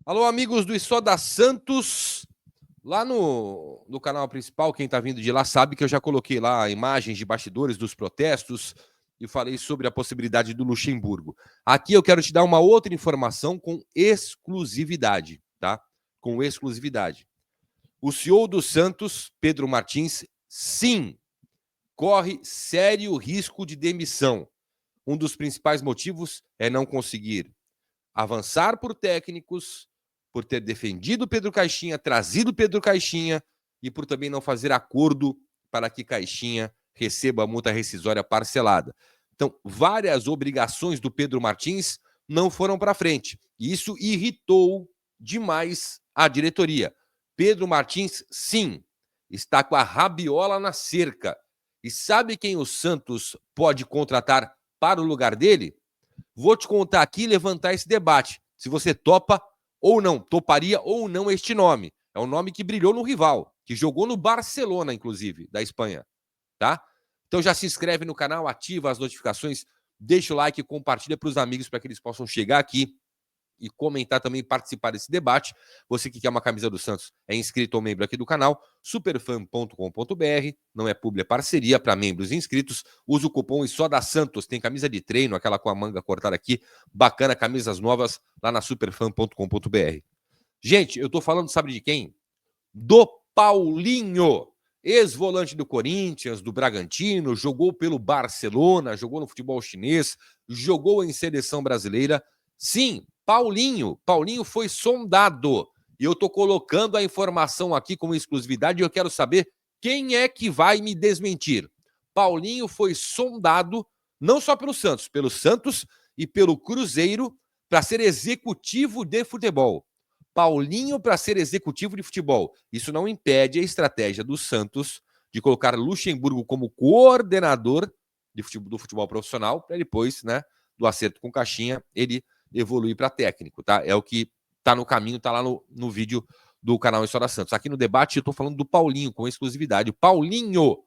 Alô, amigos do Isoda Santos. Lá no canal principal, quem está vindo de lá sabe que eu já coloquei lá imagens de bastidores dos protestos e falei sobre a possibilidade do Luxemburgo. Aqui eu quero te dar uma outra informação com exclusividade, tá? Com exclusividade. O CEO do Santos, Pedro Martins, sim, corre sério risco de demissão. Um dos principais motivos é não conseguir avançar por técnicos, por ter defendido Pedro Caixinha, trazido Pedro Caixinha e por também não fazer acordo para que Caixinha receba a multa rescisória parcelada. Então, várias obrigações do Pedro Martins não foram para frente. E isso irritou demais a diretoria. Pedro Martins, sim, está com a rabiola na cerca. E sabe quem o Santos pode contratar para o lugar dele? Vou te contar aqui e levantar esse debate. Se você topa ou não, toparia ou não este nome. É um nome que brilhou no rival, que jogou no Barcelona, inclusive, da Espanha, tá? Então já se inscreve no canal, ativa as notificações, deixa o like e compartilha para os amigos para que eles possam chegar aqui e comentar também, participar desse debate. Você que quer uma camisa do Santos é inscrito ou membro aqui do canal, superfan.com.br, não é publi, é parceria para membros inscritos. Usa o cupom ISODASANTOS, tem camisa de treino, aquela com a manga cortada aqui, bacana, camisas novas lá na superfan.com.br. Gente, eu tô falando, sabe de quem? Do Paulinho, ex-volante do Corinthians, do Bragantino, jogou pelo Barcelona, jogou no futebol chinês, jogou em seleção brasileira. Sim, Paulinho foi sondado. E eu tô colocando a informação aqui como exclusividade e eu quero saber quem é que vai me desmentir. Paulinho foi sondado não só pelo Santos e pelo Cruzeiro para ser executivo de futebol. Paulinho para ser executivo de futebol. Isso não impede a estratégia do Santos de colocar Luxemburgo como coordenador do futebol profissional, para depois, né, do acerto com Caixinha, ele evoluir para técnico, tá? É o que tá no caminho, tá lá no vídeo do canal História Santos. Aqui no debate eu tô falando do Paulinho, com exclusividade. Paulinho,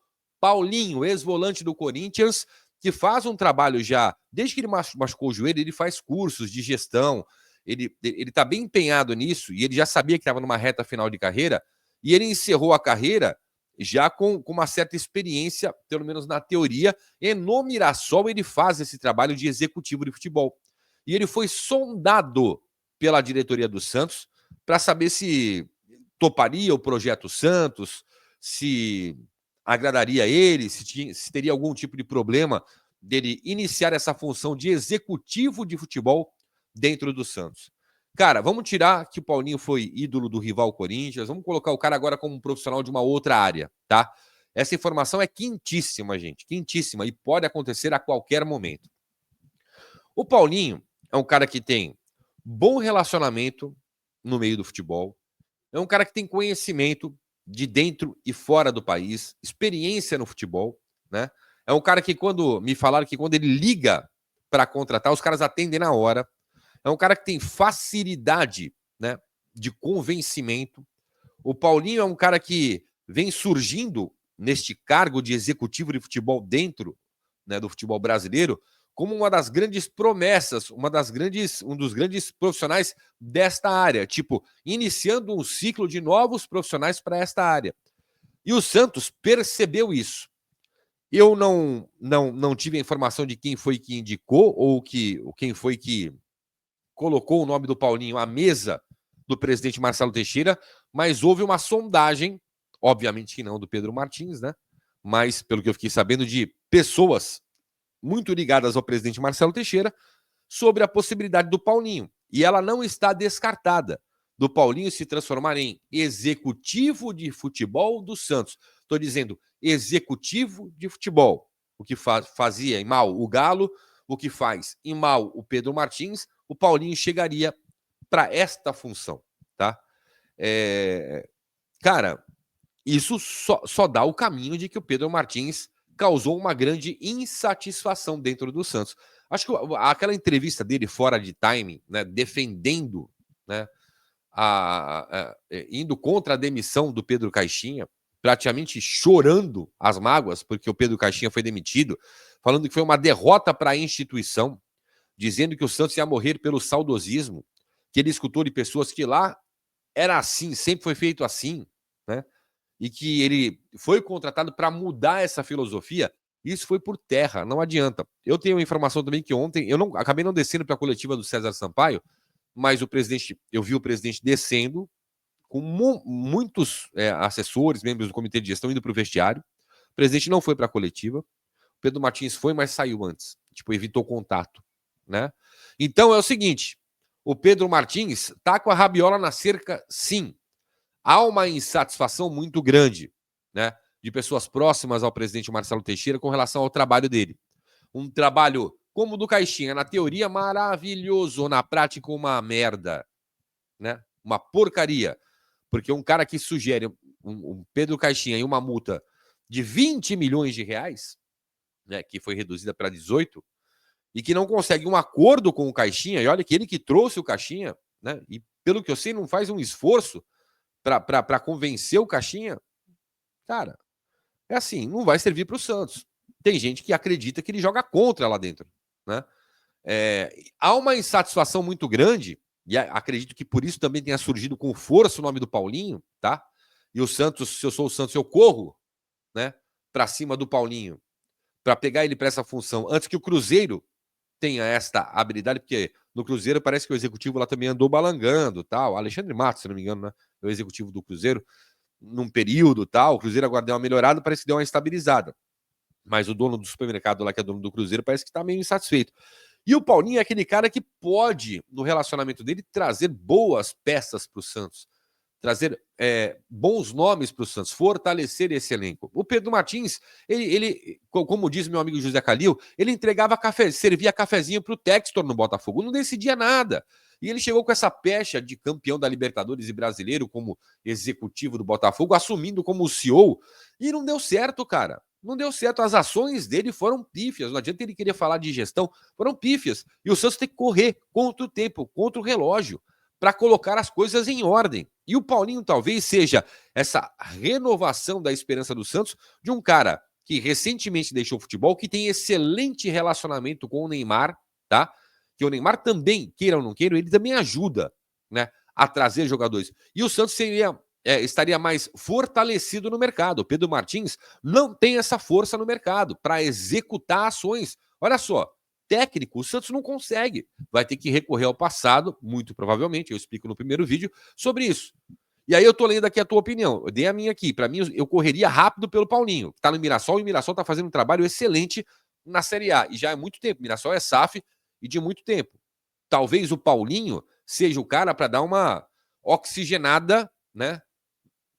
ex-volante do Corinthians, que faz um trabalho já, desde que ele machucou o joelho, ele faz cursos de gestão, ele está bem empenhado nisso, e ele já sabia que estava numa reta final de carreira, e ele encerrou a carreira já com uma certa experiência, pelo menos na teoria, e no Mirassol ele faz esse trabalho de executivo de futebol. E ele foi sondado pela diretoria do Santos para saber se toparia o projeto Santos, se agradaria ele, se teria algum tipo de problema dele iniciar essa função de executivo de futebol dentro do Santos. Cara, vamos tirar que o Paulinho foi ídolo do rival Corinthians, vamos colocar o cara agora como um profissional de uma outra área, tá? Essa informação é quentíssima, gente, quentíssima, e pode acontecer a qualquer momento. O Paulinho é um cara que tem bom relacionamento no meio do futebol, é um cara que tem conhecimento de dentro e fora do país, experiência no futebol, né? É um cara que me falaram que quando ele liga para contratar, os caras atendem na hora. É um cara que tem facilidade, né, de convencimento. O Paulinho é um cara que vem surgindo neste cargo de executivo de futebol dentro, né, do futebol brasileiro, como uma das grandes promessas, um dos grandes profissionais desta área, tipo, iniciando um ciclo de novos profissionais para esta área. E o Santos percebeu isso. Eu não tive a informação de quem foi que indicou ou quem foi que colocou o nome do Paulinho à mesa do presidente Marcelo Teixeira, mas houve uma sondagem, obviamente que não do Pedro Martins, né? Mas, pelo que eu fiquei sabendo, de pessoas muito ligadas ao presidente Marcelo Teixeira, sobre a possibilidade do Paulinho. E ela não está descartada, do Paulinho se transformar em executivo de futebol do Santos. Estou dizendo executivo de futebol. O que fazia em mal o Galo, o que faz em mal o Pedro Martins, o Paulinho chegaria para esta função, tá? Cara, isso só dá o caminho de que o Pedro Martins causou uma grande insatisfação dentro do Santos. Acho que aquela entrevista dele fora de timing, né, defendendo, né, indo contra a demissão do Pedro Caixinha, praticamente chorando as mágoas porque o Pedro Caixinha foi demitido, falando que foi uma derrota para a instituição, dizendo que o Santos ia morrer pelo saudosismo, que ele escutou de pessoas que lá era assim, sempre foi feito assim, né? E que ele foi contratado para mudar essa filosofia, isso foi por terra, não adianta. Eu tenho informação também que ontem, acabei não descendo para a coletiva do César Sampaio, mas eu vi o presidente descendo com muitos assessores, membros do comitê de gestão indo para o vestiário. O presidente não foi para a coletiva. O Pedro Martins foi, mas saiu antes. Tipo, evitou contato, né? Então é o seguinte, o Pedro Martins tá com a rabiola na cerca, sim. Há uma insatisfação muito grande, né, de pessoas próximas ao presidente Marcelo Teixeira com relação ao trabalho dele. Um trabalho como o do Caixinha, na teoria maravilhoso, na prática uma merda, né? Uma porcaria. Porque um cara que sugere um Pedro Caixinha e uma multa de 20 milhões de reais, né, que foi reduzida para 18, e que não consegue um acordo com o Caixinha, e olha que ele que trouxe o Caixinha, né, e pelo que eu sei não faz um esforço para convencer o Caixinha, cara, é assim, não vai servir para o Santos. Tem gente que acredita que ele joga contra lá dentro, né? Há uma insatisfação muito grande, e acredito que por isso também tenha surgido com força o nome do Paulinho, tá? E o Santos, se eu sou o Santos, eu corro, né, para cima do Paulinho, para pegar ele para essa função, antes que o Cruzeiro tenha esta habilidade, porque no Cruzeiro parece que o executivo lá também andou balangando, tal. Alexandre Matos, se não me engano, né, é o executivo do Cruzeiro, num período, tal. O Cruzeiro agora deu uma melhorada, parece que deu uma estabilizada. Mas o dono do supermercado lá, que é dono do Cruzeiro, parece que está meio insatisfeito. E o Paulinho é aquele cara que pode, no relacionamento dele, trazer boas peças para o Santos, trazer bons nomes para o Santos, fortalecer esse elenco. O Pedro Martins, ele, como diz meu amigo José Calil, ele entregava café, servia cafezinho para o Textor no Botafogo, não decidia nada. E ele chegou com essa pecha de campeão da Libertadores e brasileiro como executivo do Botafogo, assumindo como CEO, e não deu certo, cara. Não deu certo. As ações dele foram pífias. Não adianta ele querer falar de gestão, foram pífias. E o Santos tem que correr contra o tempo, contra o relógio, para colocar as coisas em ordem. E o Paulinho talvez seja essa renovação da esperança do Santos de um cara que recentemente deixou o futebol, que tem excelente relacionamento com o Neymar, tá? Que o Neymar também, queira ou não queira, ele também ajuda, né, a trazer jogadores. E o Santos estaria mais fortalecido no mercado. O Pedro Martins não tem essa força no mercado para executar ações. Olha só, técnico, o Santos não consegue. Vai ter que recorrer ao passado, muito provavelmente, eu explico no primeiro vídeo, sobre isso. E aí eu tô lendo aqui a tua opinião. Eu dei a minha aqui. Para mim, eu correria rápido pelo Paulinho, que tá no Mirassol, e o Mirassol tá fazendo um trabalho excelente na Série A. E já há muito tempo. O Mirassol é SAF e de muito tempo. Talvez o Paulinho seja o cara para dar uma oxigenada, né,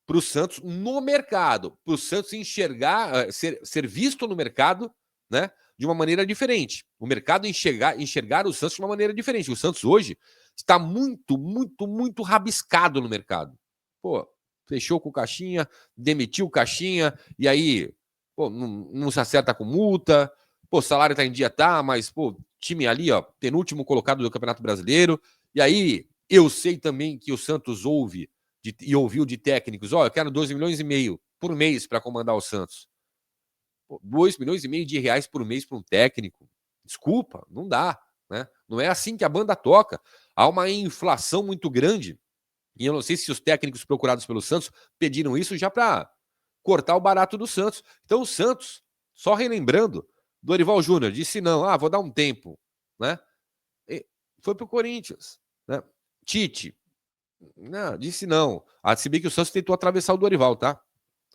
para o Santos no mercado, para o Santos enxergar, ser visto no mercado, né, de uma maneira diferente. O mercado enxergar o Santos de uma maneira diferente. O Santos hoje está muito, muito, muito rabiscado no mercado. Pô, fechou com o Caixinha, demitiu o Caixinha, e aí, pô, não se acerta com multa, pô, salário tá em dia, tá, mas, pô, time ali, ó, penúltimo colocado do Campeonato Brasileiro, e aí eu sei também que o Santos ouviu de técnicos, ó, eu quero 12 milhões e meio por mês para comandar o Santos. Pô, 2 milhões e meio de reais por mês para um técnico. Desculpa, não dá, né? Não é assim que a banda toca. Há uma inflação muito grande. E eu não sei se os técnicos procurados pelo Santos pediram isso já para cortar o barato do Santos. Então o Santos, só relembrando, Dorival Júnior disse não, vou dar um tempo, né? E foi pro Corinthians, né? Tite, não, disse não. Se bem que o Santos tentou atravessar o Dorival, tá?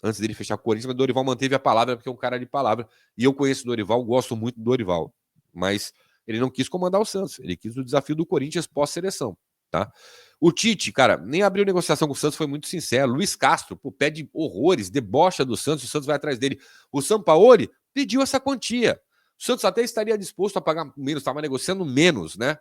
Antes dele fechar com o Corinthians, mas o Dorival manteve a palavra, porque é um cara de palavra. E eu conheço o Dorival, gosto muito do Dorival. Mas ele não quis comandar o Santos. Ele quis o desafio do Corinthians pós-seleção, tá? O Tite, cara, nem abriu negociação com o Santos, foi muito sincero. Luiz Castro, pô, pede horrores, debocha do Santos, o Santos vai atrás dele. O Sampaoli pediu essa quantia. O Santos até estaria disposto a pagar menos, estava negociando menos, né?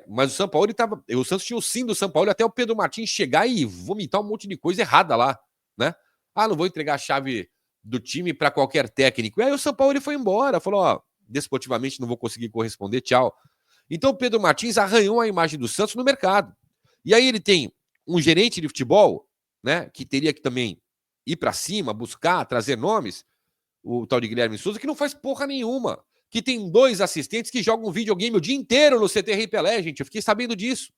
Mas o Sampaoli tava. O Santos tinha o sim do Sampaoli até o Pedro Martins chegar e vomitar um monte de coisa errada lá, né? Não vou entregar a chave do time para qualquer técnico. E aí o Sampaoli foi embora, falou: ó, desportivamente não vou conseguir corresponder, tchau. Então o Pedro Martins arranhou a imagem do Santos no mercado. E aí ele tem um gerente de futebol, né, que teria que também ir para cima, buscar, trazer nomes, o tal de Guilherme Souza, que não faz porra nenhuma. Que tem 2 assistentes que jogam videogame o dia inteiro no CT Rei Pelé, gente. Eu fiquei sabendo disso.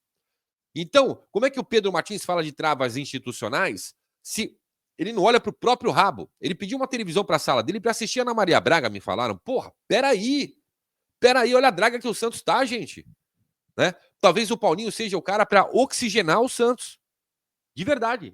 Então, como é que o Pedro Martins fala de travas institucionais se ele não olha para o próprio rabo? Ele pediu uma televisão para a sala dele para assistir a Ana Maria Braga, me falaram. Porra, peraí, olha a draga que o Santos tá, gente. Né? Talvez o Paulinho seja o cara para oxigenar o Santos. De verdade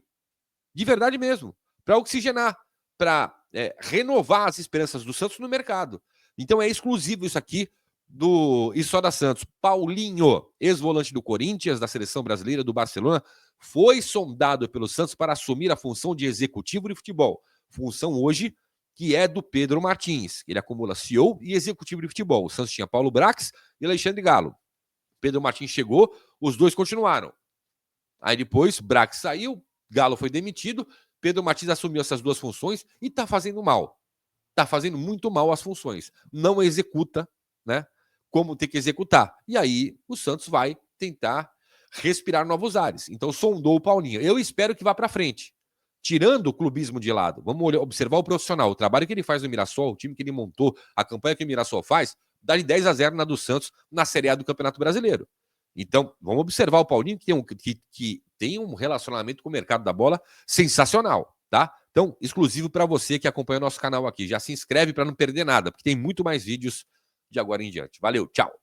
mesmo. Para oxigenar, para renovar as esperanças do Santos no mercado. Então é exclusivo isso aqui do E Só da Santos. Paulinho, ex-volante do Corinthians, da seleção brasileira, do Barcelona, foi sondado pelo Santos para assumir a função de executivo de futebol. Função hoje que é do Pedro Martins. Ele acumula CEO e executivo de futebol. O Santos tinha Paulo Brax e Alexandre Galo. Pedro Martins chegou, os dois continuaram. Aí depois, Brax saiu, Galo foi demitido, Pedro Martins assumiu essas duas funções e tá fazendo mal. Tá fazendo muito mal as funções. Não executa, né? Como tem que executar. E aí o Santos vai tentar respirar novos ares. Então sondou o Paulinho. Eu espero que vá para frente. Tirando o clubismo de lado, vamos observar o profissional, o trabalho que ele faz no Mirassol, o time que ele montou, a campanha que o Mirassol faz, dá de 10-0 na do Santos na Série A do Campeonato Brasileiro. Então, vamos observar o Paulinho, que tem um relacionamento com o mercado da bola sensacional, tá? Então, exclusivo para você que acompanha o nosso canal aqui. Já se inscreve para não perder nada, porque tem muito mais vídeos de agora em diante. Valeu, tchau!